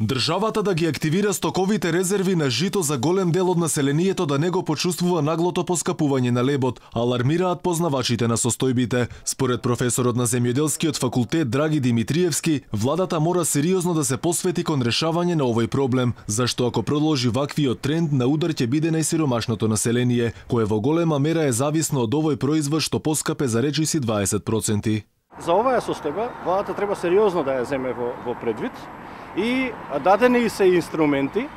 Државата да ги активира стоковите резерви на жито за голем дел од населението да не го почувствува наглото поскапување на лебот, алармираат познавачите на состојбите. Според професорот на земјоделскиот факултет Драги Димитриевски, владата мора сериозно да се посвети кон решавање на овој проблем, зашто ако продолжи ваквиот тренд, на удар ќе биде најсиромашното население, кое во голема мера е зависно од овој производ што поскапе за речиси 20%. За оваа состојба владата треба сериозно да ја земе во предвид. И дадени се инструменти.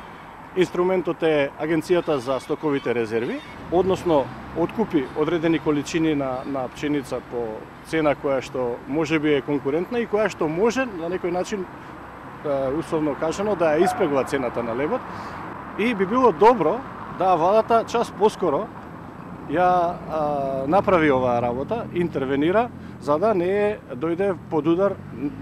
Инструментот е Агенцијата за стоковите резерви, односно откупи одредени количини на пшеница по цена која што можеби е конкурентна и која што може на некој начин, условно кажано, да ја испегва цената на лебот. И би било добро да владата час поскоро ја направи оваа работа, интервенира, за да не дојде под удар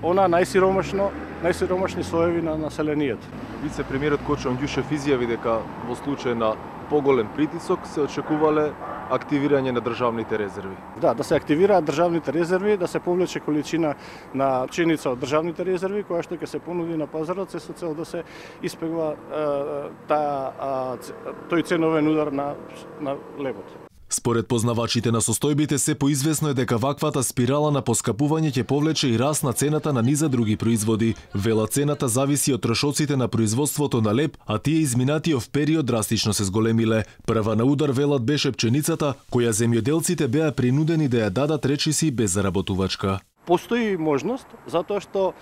она најсиромашни слоеви на населението. Вице-премиерот Кочо Оњушев изјави дека во случај на поголем притисок се очекувале активирање на државните резерви. Да се активираат државните резерви, да се повлече количина на пшеница од државните резерви, која што ќе се понуди на пазарот, се со цел да се испегва тој ценовен удар на лебот. Според познавачите на состојбите, се поизвестно е дека ваквата спирала на поскапување ќе повлече и раст на цената на низа други производи. Вела цената зависи од трошоците на производството на леб, а тие изминатиот период драстично се зголемиле. Прва на удар велат беше пченицата, која земјоделците беа принудени да ја дадат речиси без заработувачка. Постои можност, затоа што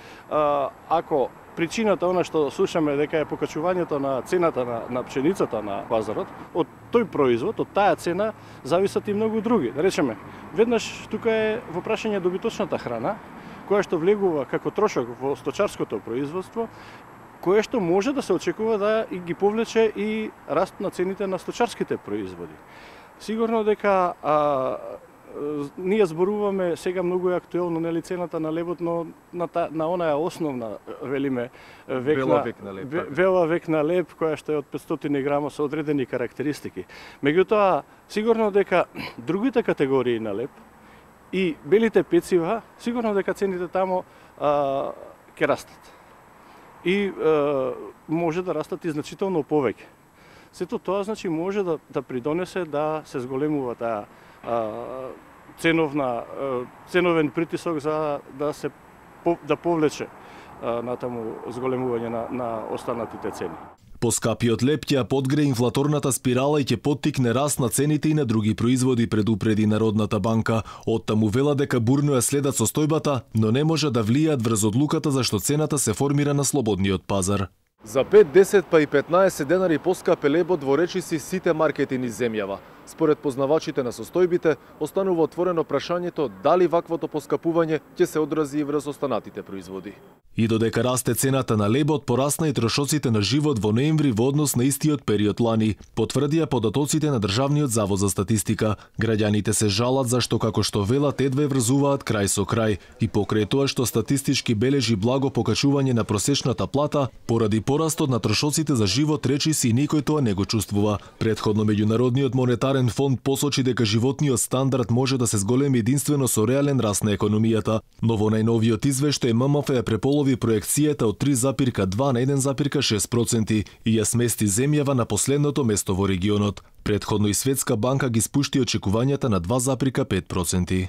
ако причината она што слушаме дека е покачувањето на цената на пшеницата на пазарот, од тој производ, од таа цена зависат и многу други. Да речеме, веднаш тука е во прашање добиточната храна, која што влегува како трошок во сточарското производство, кое што може да се очекува да ги повлече и раст на цените на сточарските производи. Сигурно дека ние зборуваме сега многу е актуелно нели цената на лебот, но на онаа основна велиме вела век на леб која што е од 500 грама со одредени карактеристики. Меѓутоа сигурно дека другите категории на леб и белите пецива, сигурно дека цените тамо ќе растат. И може да растат и значително повеќе. Сето тоа значи може да придонесе да се зголемува таа ценовен притисок за да повлече натаму зголемување на останатите цени. Поскапиот леб ќе подгре инфлаторната спирала и ќе поттикне раст на цените и на други производи, предупреди Народната банка. Оттаму вела дека бурно ја следат состојбата, но не може да влијаат врз одлуката зашто цената се формира на слободниот пазар. За 5, 10 па и 15 денари поскапе лебот во речиси сите маркети низ земјава. Според познавачите на состојбите, останува отворено прашањето дали ваквото поскапување ќе се одрази и врз останатите производи. И додека расте цената на лебот, порасна и трошоците на живот во ноември во однос на истиот период лани, потврдија податоците на Државниот завод за статистика. Граѓаните се жалат зашто како што велат едве врзуваат крај со крај и покрај тоа што статистички бележи благо покачување на просечната плата, поради порастот на трошоците за живот речиси никој тоа не го чувствува. Предходно Меѓународниот монетарен фонд посочи дека животниот стандард може да се зголеми единствено со реален раст на економијата, но во најновиот извештај ММФ ја преполови проекцијата од 3,2 на 1,6% и ја смести земјава на последното место во регионот. Предходно и Светска банка ги спушти очекувањата на 2,5%.